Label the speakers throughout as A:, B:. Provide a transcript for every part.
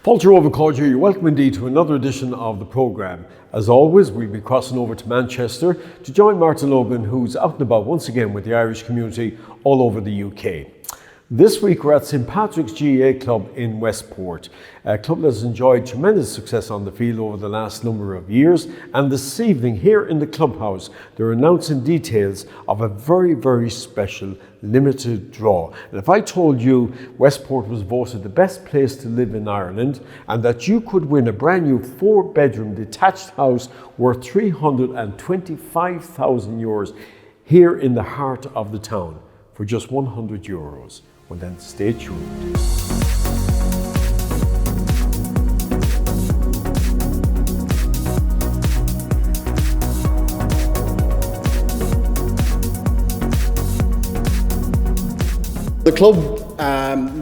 A: Falter Overcourt here, you're welcome indeed to another edition of the programme. As always, we'll be crossing over to Manchester to join Martin Logan, who's out and about once again with the Irish community all over the UK. This week we're at St Patrick's GAA Club in Westport, a club that has enjoyed tremendous success on the field over the last number of years, and this evening here in the clubhouse they're announcing details of a very, very special limited draw. And if I told you Westport was voted the best place to live in Ireland and that you could win a brand new 4-bedroom detached house worth €325,000 here in the heart of the town for just €100, well then stay tuned.
B: The club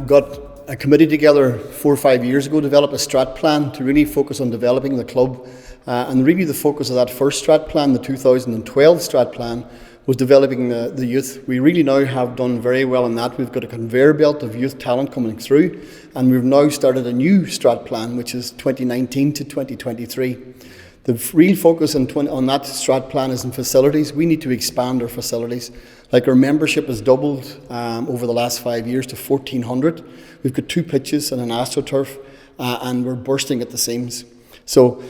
B: got a committee together 4 or 5 years ago, developed a strat plan to really focus on developing the club. And really the focus of that first strat plan, the 2012 strat plan, was developing the youth. We really now have done very well in that. We've got a conveyor belt of youth talent coming through, and we've now started a new strat plan, which is 2019 to 2023. The real focus on that strat plan is in facilities. We need to expand our facilities. Like our membership has doubled over the last 5 years to 1,400. We've got 2 pitches and an AstroTurf, and we're bursting at the seams. So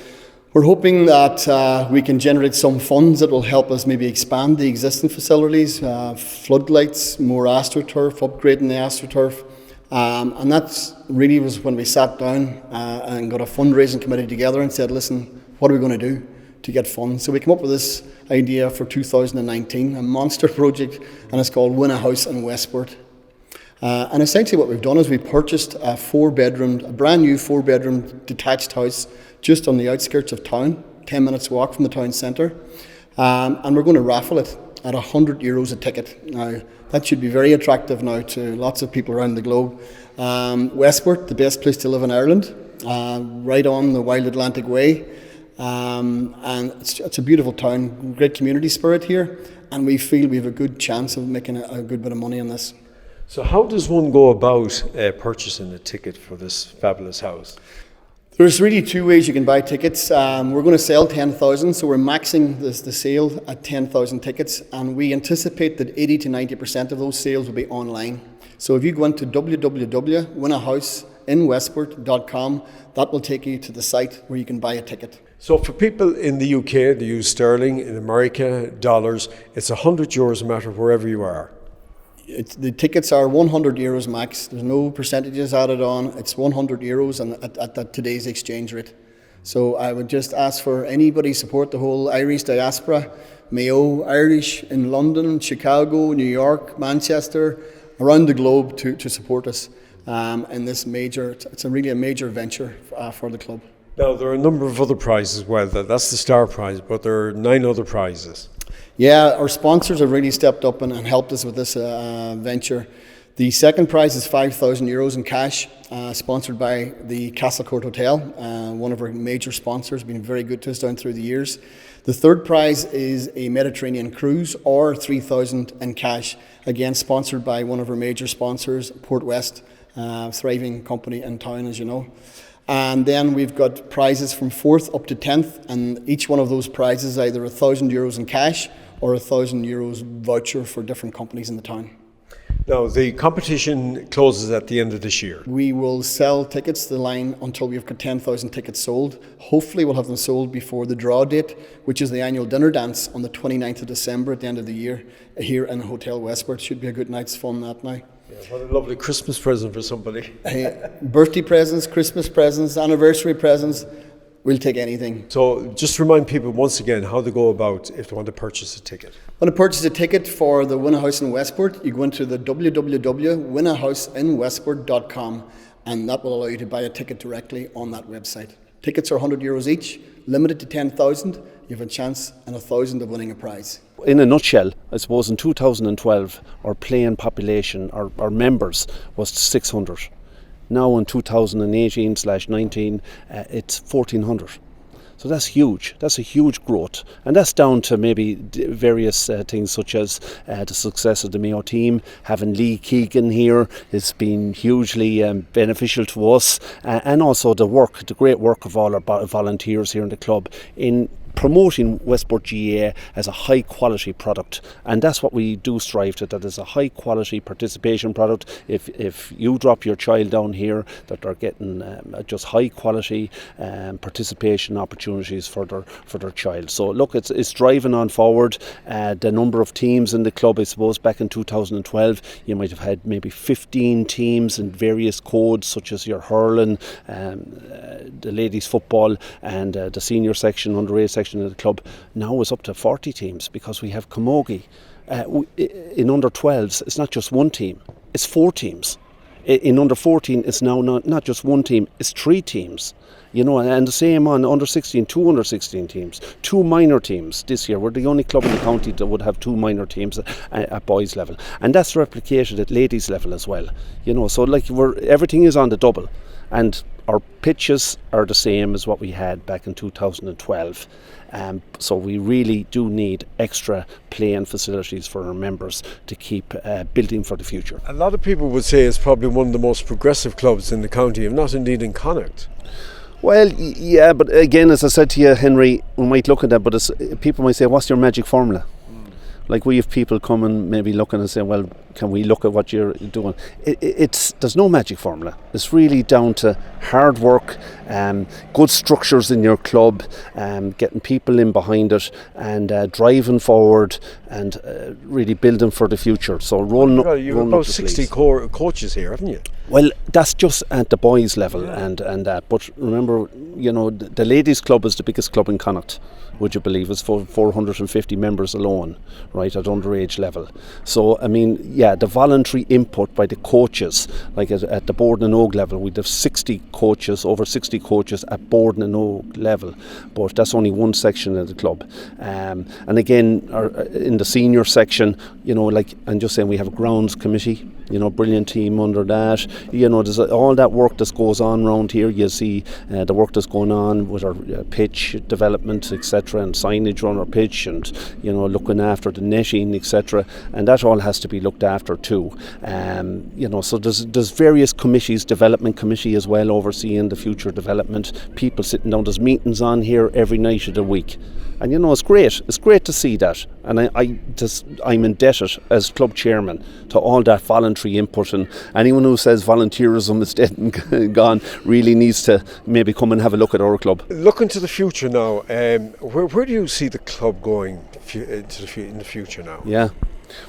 B: we're hoping that we can generate some funds that will help us maybe expand the existing facilities, floodlights, more AstroTurf, upgrading the AstroTurf. And that's really was when we sat down and got a fundraising committee together and said, listen, what are we going to do to get funds? So we came up with this idea for 2019, a monster project, and it's called Win a House in Westport. And essentially what we've done is we've purchased a brand new 4-bedroom detached house just on the outskirts of town, 10 minutes walk from the town centre. And we're going to raffle it at €100 a ticket. Now, that should be very attractive now to lots of people around the globe. Westport, the best place to live in Ireland, right on the Wild Atlantic Way. And it's a beautiful town, great community spirit here, and we feel we have a good chance of making a good bit of money on this.
A: So how does one go about purchasing a ticket for this fabulous house?
B: There's really 2 ways you can buy tickets. We're going to sell 10,000, so we're maxing the sale at 10,000 tickets, and we anticipate that 80 to 90% of those sales will be online. So if you go into www.winahouseinwestport.com, that will take you to the site where you can buy a ticket.
A: So for people in the UK, they use sterling, in America, dollars, it's €100 no matter wherever you are.
B: The tickets are €100 max. There's no percentages added on. It's €100 and at today's exchange rate. So I would just ask for anybody support the whole Irish diaspora, Mayo Irish in London, Chicago, New York, Manchester, around the globe to support us in this really a major venture for the club.
A: Now there are a number of other prizes as well. That's the star prize, but there are 9 other prizes.
B: Yeah, our sponsors have really stepped up and helped us with this venture. The second prize is €5,000 in cash, sponsored by the Castlecourt Hotel, one of our major sponsors, been very good to us down through the years. The third prize is a Mediterranean cruise, or €3,000 in cash, again sponsored by one of our major sponsors, Port West, thriving company in town, as you know. And then we've got prizes from 4th up to 10th, and each one of those prizes is either €1,000 in cash or €1,000 voucher for different companies in the town.
A: Now, the competition closes at the end of this year.
B: We will sell tickets to the line until we've got 10,000 tickets sold. Hopefully we'll have them sold before the draw date, which is the annual dinner dance on the 29th of December at the end of the year here in Hotel Westport. Should be a good night's fun that night.
A: Yeah, what a lovely Christmas present for somebody.
B: Birthday presents, Christmas presents, anniversary presents, we'll take anything.
A: So just remind people once again how they go about if they want to purchase a ticket.
B: Want to purchase a ticket for the Win a House in Westport, you go into the www.winahouseinwestport.com, and that will allow you to buy a ticket directly on that website. Tickets are €100 each, limited to 10,000. You have a chance and 1,000 of winning a prize.
C: In a nutshell, I suppose in 2012 our playing population, our members, was 600. Now in 2018/19 it's 1,400. So that's huge. That's a huge growth. And that's down to maybe various things such as the success of the Mayo team. Having Lee Keegan here has been hugely beneficial to us. And also the great work of all our volunteers here in the club in promoting Westport GAA as a high quality product, and that's what we do strive to, that is a high quality participation product. If you drop your child down here, that they're getting just high quality participation opportunities for their child. So look, it's driving on forward. The number of teams in the club, I suppose back in 2012 you might have had maybe 15 teams in various codes, such as your hurling, the ladies football, and the senior section, underage section of the club. Now is up to 40 teams, because we have camogie. In under 12s, it's not just one team, it's 4 teams. In under 14, it's now not just one team, it's 3 teams. And the same on under 16, 2 under 16 teams, 2 minor teams this year. We're the only club in the county that would have 2 minor teams at boys level, and that's replicated at ladies level as well. So like everything is on the double, and our pitches are the same as what we had back in 2012. So we really do need extra playing facilities for our members to keep building for the future.
A: A lot of people would say it's probably one of the most progressive clubs in the county, if not indeed in Connacht.
C: Well, yeah, but again, as I said to you, Henry, we might look at that, but people might say, what's your magic formula? Like, we have people coming maybe looking and saying, well, can we look at what you're doing? There's no magic formula. It's really down to hard work, good structures in your club, getting people in behind it, and driving forward, and really building for the future. So
A: you've about 60 coaches here, haven't you?
C: Well, that's just at the boys level, and that. But remember, the ladies club is the biggest club in Connacht. Would you believe? It's for 450 members alone, right, at underage level. So, I mean, yeah, the voluntary input by the coaches, like at the Borden and Oak level, we'd have 60 coaches, over 60 coaches at Borden and Oak level, but that's only one section of the club. And again, in the senior section, I'm just saying, we have a grounds committee, brilliant team under that. There's all that work that goes on around here. You see the work that's going on with our pitch development, etc., and signage on our pitch, and looking after the netting, etc., and that all has to be looked after too. So there's various committees, development committee as well, overseeing the future development. People sitting down. There's meetings on here every night of the week, and it's great. It's great to see that, and I'm indebted as club chairman to all that voluntary input. And anyone who says volunteerism is dead and gone really needs to maybe come and have a look at our club.
A: Looking to the future now, where do you see the club going in the future now? Yeah,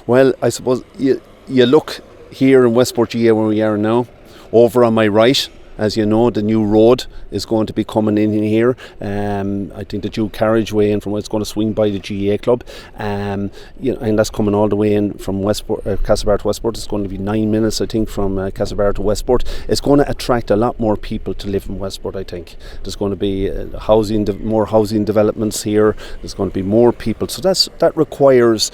C: well, I suppose you look here in Westport GAA where we are now. Over on my right, as you know, the new road is going to be coming in here. I think the dual carriageway in from where it's going to swing by the GAA club, and that's coming all the way in from Westport, Castlebar to Westport. It's going to be 9 minutes, I think, from Castlebar to Westport. It's going to attract a lot more people to live in Westport. I think there's going to be more housing developments here. There's going to be more people, so that requires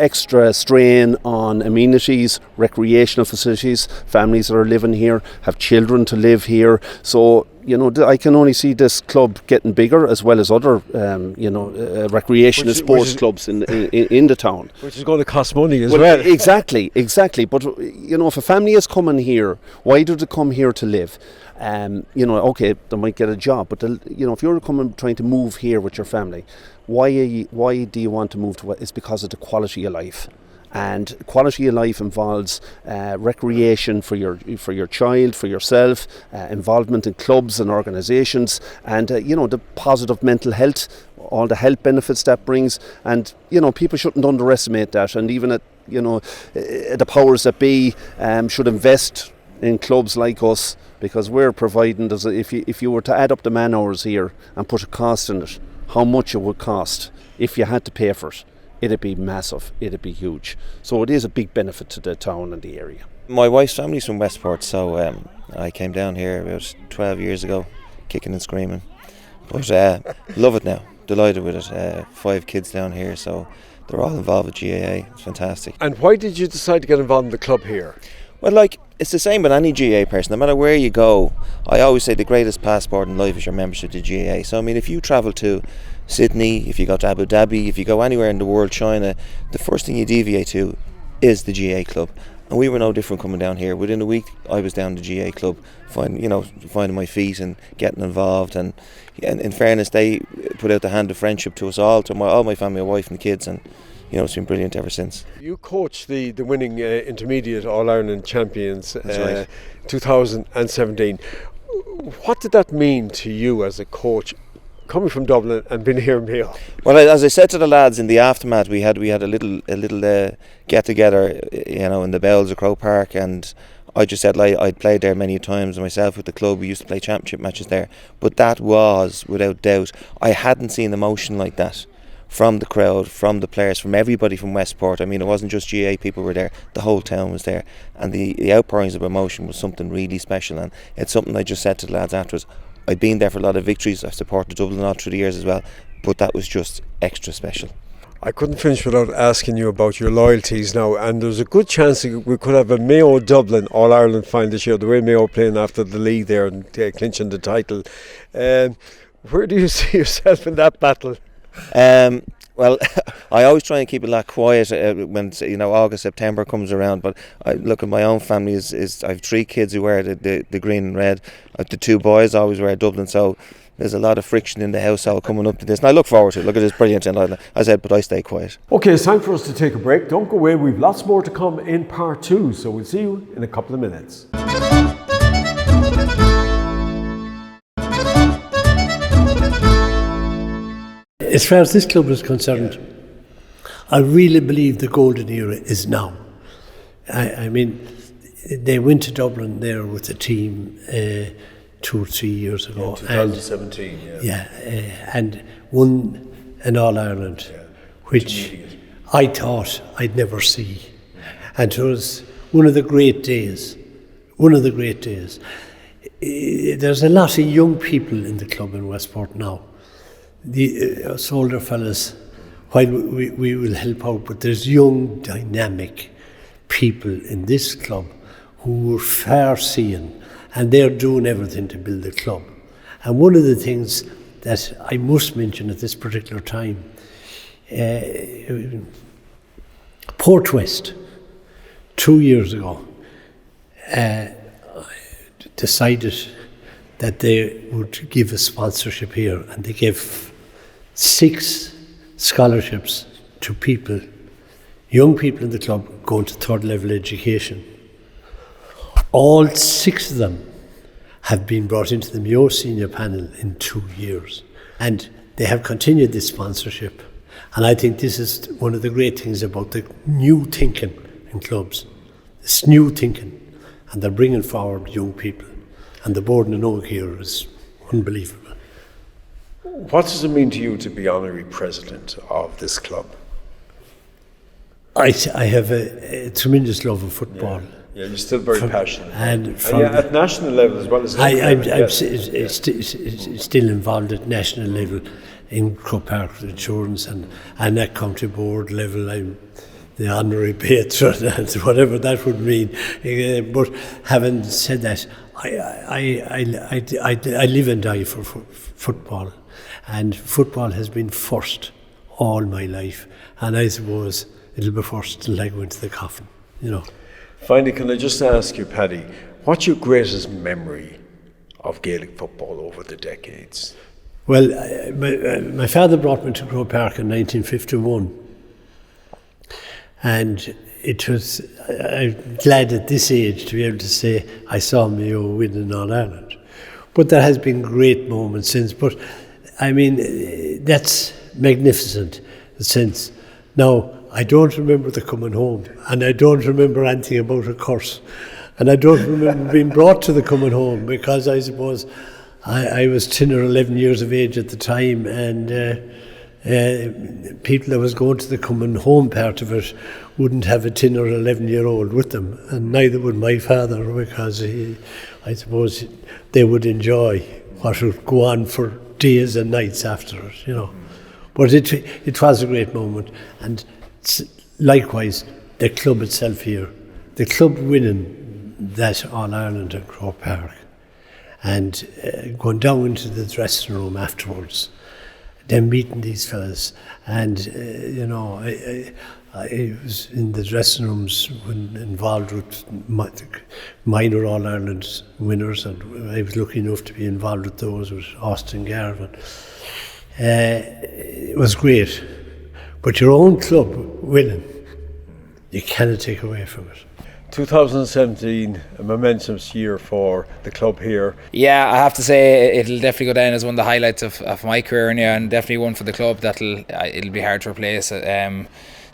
C: extra strain on amenities, recreational facilities. Families that are living here have children to live here, so I can only see this club getting bigger, as well as other recreational sports clubs in the town,
A: which is going to cost money as well.
C: Exactly. But if a family is coming here, why do they come here to live? Okay, they might get a job, but if you're trying to move here with your family, why do you want to move to? It's because of the quality of life. And quality of life involves recreation for your child, for yourself, involvement in clubs and organisations, and the positive mental health, all the health benefits that brings. And people shouldn't underestimate that. And even the powers that be should invest in clubs like us, because we're providing. If you were to add up the man hours here and put a cost in it, how much it would cost if you had to pay for it. It'd be massive, it'd be huge. So it is a big benefit to the town and the area.
D: My wife's family's from Westport, so I came down here about 12 years ago, kicking and screaming. But love it now, delighted with it. 5 kids down here, so they're all involved with GAA. It's fantastic.
A: And why did you decide to get involved in the club here?
D: Well, it's the same with any GAA person. No matter where you go, I always say the greatest passport in life is your membership to GAA. So I mean, if you travel to Sydney, if you go to Abu Dhabi, if you go anywhere in the world, China, the first thing you deviate to is the GAA club. And we were no different coming down here. Within a week, I was down the GAA club, finding my feet and getting involved. And in fairness, they put out the hand of friendship to us all, to all my family, my wife and the kids, and it's been brilliant ever since.
A: You coached the winning intermediate All-Ireland champions
D: That's right.
A: 2017. What did that mean to you as a coach, coming from Dublin and being here in Mayo?
D: Well, as I said to the lads in the aftermath, we had a little get together, in the bowels of Croke Park, and I just said, like, I'd played there many times myself with the club. We used to play championship matches there, but that was without doubt, I hadn't seen emotion like that from the crowd, from the players, from everybody from Westport. I mean, it wasn't just GAA people were there, the whole town was there, and the outpourings of emotion was something really special. And it's something I just said to the lads afterwards. I've been there for a lot of victories. I've supported Dublin all through the years as well, but that was just extra special.
A: I couldn't finish without asking you about your loyalties now, and there's a good chance that we could have a Mayo Dublin All-Ireland final this year, the way Mayo playing after the league there and clinching the title. Where do you see yourself in that battle?
D: Well, I always try and keep a lot quiet when August, September comes around. But I look at my own family. Is I have 3 kids who wear the green and red. The 2 boys always wear Dublin. So there's a lot of friction in the household coming up to this, and I look forward to it. Look at this, brilliant. And I said, but I stay quiet.
A: Okay, it's time for us to take a break. Don't go away. We've lots more to come in part 2. So we'll see you in a couple of minutes.
E: As far as this club is concerned, I really believe the golden era is now. I mean, they went to Dublin there with the team 2 or 3 years ago.
A: 2017,
E: and won an All-Ireland, which I thought I'd never see. And it was one of the great days. There's a lot of young people in the club in Westport now. Us older fellas, while we will help out, but there's young, dynamic people in this club who are far-seeing, and they're doing everything to build the club. And one of the things that I must mention at this particular time, Port West, 2 years ago, decided that they would give a sponsorship here, and they gave 6 scholarships to people, young people in the club going to 3rd level education. All 6 of them have been brought into the Mayo senior panel in 2 years, and they have continued this sponsorship. And I think this is one of the great things about the new thinking in clubs, this new thinking, and they're bringing forward young people. And the board in Oak here is unbelievable.
A: What does it mean to you to be honorary president of this club?
E: I have a tremendous love of football.
A: Yeah, you're still very passionate.
E: And
A: at national level as well as
E: I'm still involved at national level in Croke Park Insurance and at county board level. I'm the honorary patron and whatever that would mean. But having said that, I live and die for football, and football has been first all my life, and I suppose it'll be first till I go into the coffin,
A: Finally, can I just ask you, Paddy, what's your greatest memory of Gaelic football over the decades?
E: Well, my father brought me to Croke Park in 1951, and I'm glad at this age to be able to say I saw Mayo win in All-Ireland. But there has been great moments since. But, I mean, that's magnificent since. Now, I don't remember the coming home, and I don't remember anything about a curse. And I don't remember being brought to the coming home, because I suppose I was 10 or 11 years of age at the time, and people that was going to the coming home part of it wouldn't have a 10 or 11-year-old with them, and neither would my father, because I suppose they would enjoy what would go on for days and nights after it, But it was a great moment, and likewise the club itself here, the club winning that All-Ireland at Croke Park, and going down into the dressing room afterwards, then meeting these fellas, and I was in the dressing rooms when involved with minor All-Ireland winners, and I was lucky enough to be involved with those with Austin Garvin. It was great, but your own club winning, you cannot take away from it.
A: 2017, a momentous year for the club here.
F: Yeah, I have to say it'll definitely go down as one of the highlights of my career, and definitely one for the club it'll be hard to replace.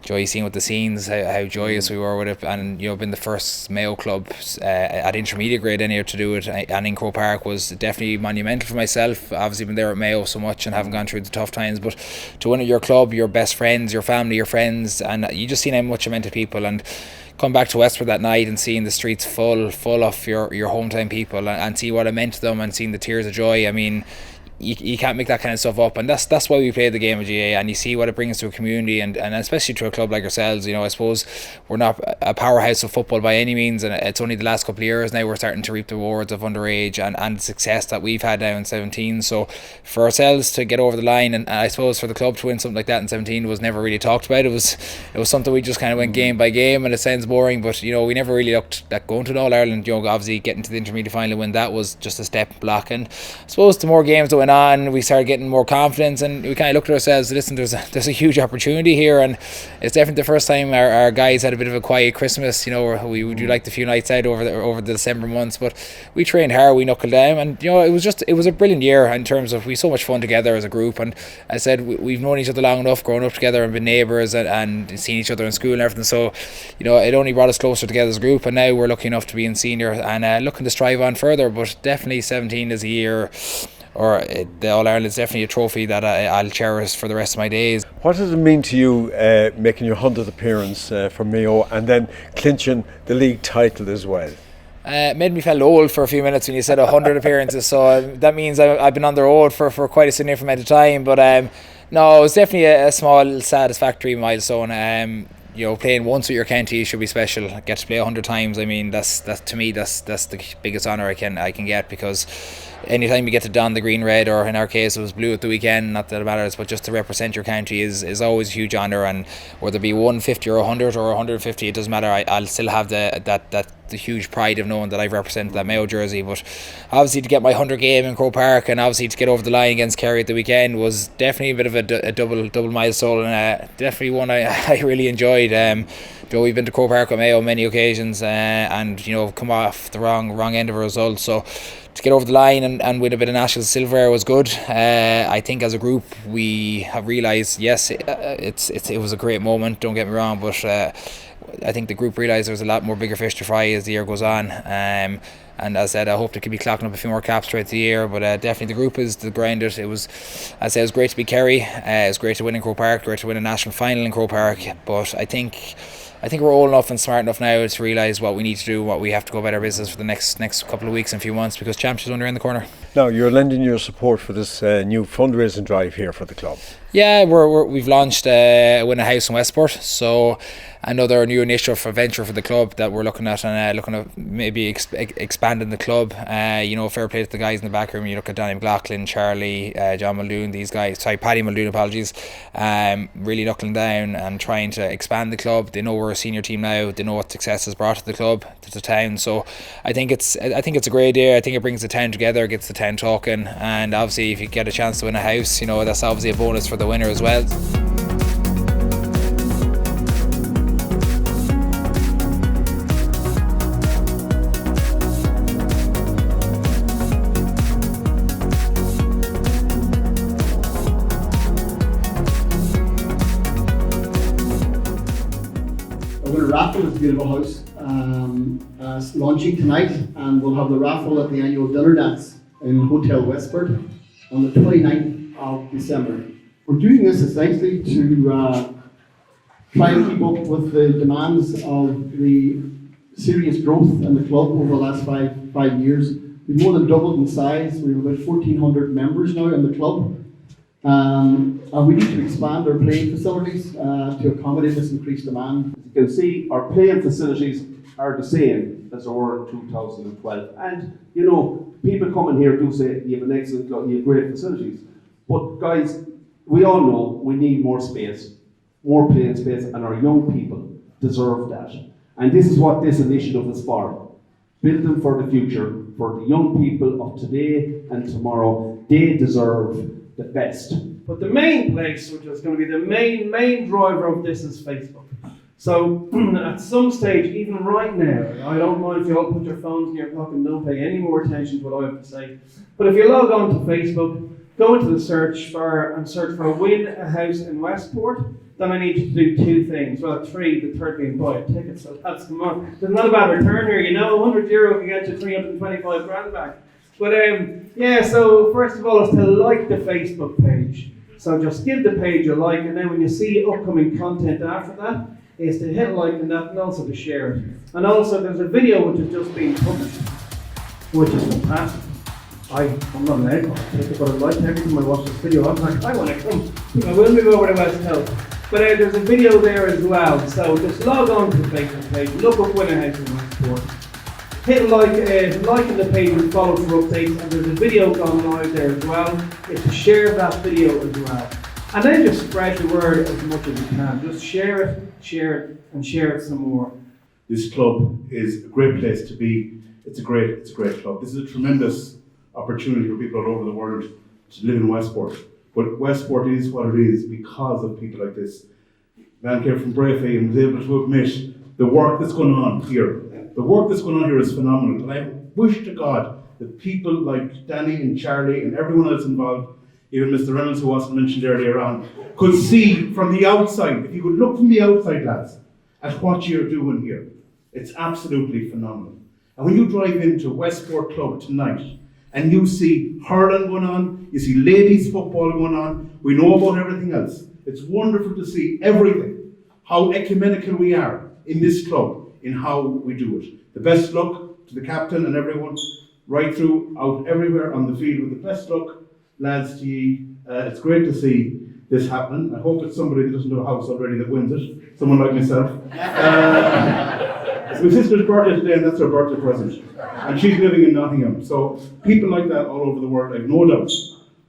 F: Joy, seeing with the scenes, how joyous we were with it, and being the first Mayo club at intermediate grade any year to do it, and in Croke Park was definitely monumental for myself. Obviously been there at Mayo so much and haven't gone through the tough times, but to win at your club, your best friends, your family, your friends, and you just seen how much it meant to people. And come back to Westport that night and seeing the streets full of your hometown people, and see what it meant to them, and seeing the tears of joy. I mean, you can't make that kind of stuff up, and that's why we play the game of GAA, and you see what it brings to a community, and especially to a club like ourselves. I suppose we're not a powerhouse of football by any means, and it's only the last couple of years now we're starting to reap the rewards of underage and the success that we've had now in 17. So for ourselves to get over the line, and I suppose for the club to win something like that in 17 was never really talked about. It was something we just kind of went game by game, and it sounds boring, but we never really looked at going to an All-Ireland. Obviously getting to the intermediate final win, that was just a step block, and I suppose the more games that went on, we started getting more confidence, and we kind of looked at ourselves, listen, there's a huge opportunity here, and it's definitely the first time our guys had a bit of a quiet Christmas. We do like the few nights out over the December months, but we trained hard, we knuckled down, and it was a brilliant year in terms of we had so much fun together as a group. And I said we've known each other long enough, growing up together and been neighbours, and seen each other in school and everything, so it only brought us closer together as a group, and now we're lucky enough to be in senior and looking to strive on further. But definitely 17 is a year, or the All-Ireland is definitely a trophy that I'll cherish for the rest of my days.
A: What does it mean to you making your 100th appearance for Mayo and then clinching the league title as well?
F: It made me feel old for a few minutes when you said 100 appearances, so that means I've been on the road for quite a significant amount of time, but no, it was definitely a small satisfactory milestone. Playing once with your county should be special. Get to play 100 times. I mean, that's to me that's the biggest honour I can get, because anytime you get to don the green red, or in our case it was blue at the weekend, not that it matters, but just to represent your county is always a huge honour. And whether it be 150 or 100 or 150, it doesn't matter. I'll still have the huge pride of knowing that I've represented that Mayo jersey. But obviously to get my 100 game in Croke Park, and obviously to get over the line against Kerry at the weekend, was definitely a bit of a double milestone, and definitely one I really enjoyed. We've been to Croke Park with Mayo on many occasions, and come off the wrong end of a result, so to get over the line and win a bit of national silverware was good. I think as a group we have realised, yes, it was a great moment, don't get me wrong, but I think the group realised there was a lot more bigger fish to fry as the year goes on. And as I said, I hope they could be clocking up a few more caps throughout the year, but definitely the group is the grinder. It was, as I said, it was great to be Kerry. It was great to win in Croke Park, great to win a national final in Croke Park, but I think we're old enough and smart enough now to realise what we need to do, what we have to go about our business for the next couple of weeks and few months, because Championship's only around the corner.
A: Now, you're lending your support for this new fundraising drive here for the club. Yeah,
F: we've launched Win a House in Westport, so another new initiative for venture for the club that we're looking at, and looking at maybe expanding the club. Fair play to the guys in the back room. You look at Danny McLaughlin, Charlie, John Muldoon, these guys, Paddy Muldoon, apologies, really knuckling down and trying to expand the club. They know we're a senior team now, they know what success has brought to the club, to the town, so I think it's a great idea. I think it brings the town together, gets the town talking, and obviously if you get a chance to win a house, that's obviously a bonus for the winner as well.
B: Raffle at the Beautiful House launching tonight, and we'll have the raffle at the annual dinner dance in Hotel Westport on the 29th of December. We're doing this essentially to try and keep up with the demands of the serious growth in the club over the last five years. We've more than doubled in size. We have about 1,400 members now in the club. And we need to expand our playing facilities to accommodate this increased demand.
G: As you can see, our playing facilities are the same, as there were in 2012. And, you know, people coming here do say you have an excellent club, you have great facilities. But guys, we all know we need more space, more playing space, and our young people deserve that. And this is what this initiative is for. Building for the future, for the young people of today and tomorrow. They deserve the best.
H: But the main place, which is going to be the main driver of this, is Facebook. So at some stage, even right now, I don't mind if you all put your phones in your pocket and don't pay any more attention to what I have to say. But if you log on to Facebook, go into the search bar and search for Win a House in Westport, then I need you to do two things. Well, three, the third being buy a ticket, so that's come on. There's not a bad return here, you know, €100 can get you 325 grand back. But yeah, so first of all is to like the Facebook page. So just give the page a like, and then when you see upcoming content after that, is to hit like on that and also to share it. And also there's a video which has just been published, which is fantastic. I'm not an editor, but I'd like every time I watch this video, I'm like, I want to come. I will move over to West Hill. But there's a video there as well, so just log on to the Facebook page, look up Win a House in Westport. Hit like on the page and follow for updates, and there's a video gone live there as well. It's to share that video as well. And then just spread the word as much as you can. Just share it, and share it some more.
I: This club is a great place to be. It's a great club. This is a tremendous opportunity for people all over the world to live in Westport. But Westport is what it is because of people like this. Man came from Brayfay and was able to admit the work that's going on here. The work that's going on here is phenomenal. And I wish to God that people like Danny and Charlie and everyone else involved, even Mr. Reynolds, who wasn't mentioned earlier on, could see from the outside, if you could look from the outside, lads, at what you're doing here. It's absolutely phenomenal. And when you drive into Westport Club tonight, and you see hurling going on, you see ladies football going on, we know about everything else. It's wonderful to see everything, how ecumenical we are in this club, in how we do it. The best luck to the captain and everyone, right through, out everywhere on the field, with the best luck, lads, to ye. It's great to see this happen. I hope it's somebody that doesn't know a house already that wins it, someone like myself. It's my sister's birthday today, and that's her birthday present. And she's living in Nottingham. So people like that all over the world, I've no doubt,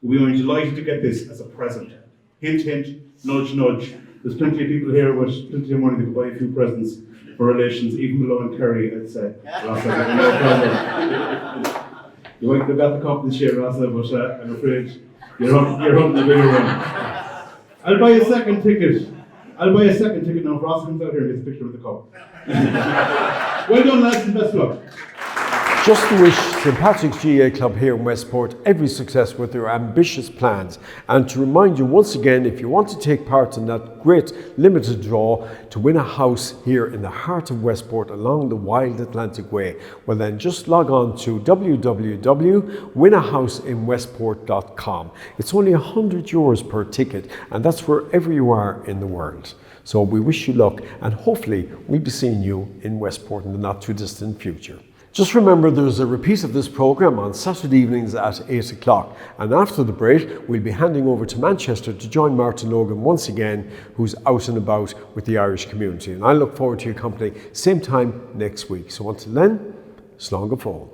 I: will be delighted to get this as a present. Hint, hint, nudge, nudge. There's plenty of people here with plenty of money that can buy a few presents for relations, even below in Kerry, I'd say. You might have got the cup this year, Rasa, but I'm afraid you're hunting the bigger one. I'll buy a second ticket. Now if Rasa comes out here and gets a picture of the cup. Well done, lads, and best luck.
A: Just to wish St Patrick's GAA Club here in Westport every success with their ambitious plans, and to remind you once again, if you want to take part in that great limited draw to win a house here in the heart of Westport along the Wild Atlantic Way, well then just log on to www.winahouseInWestport.com. It's only €100 per ticket, and that's wherever you are in the world. So we wish you luck, and hopefully we'll be seeing you in Westport in the not too distant future. Just remember there's a repeat of this programme on Saturday evenings at 8 o'clock, and after the break we'll be handing over to Manchester to join Martin Logan once again, who's out and about with the Irish community, and I look forward to your company same time next week. So until then, slán go fóill.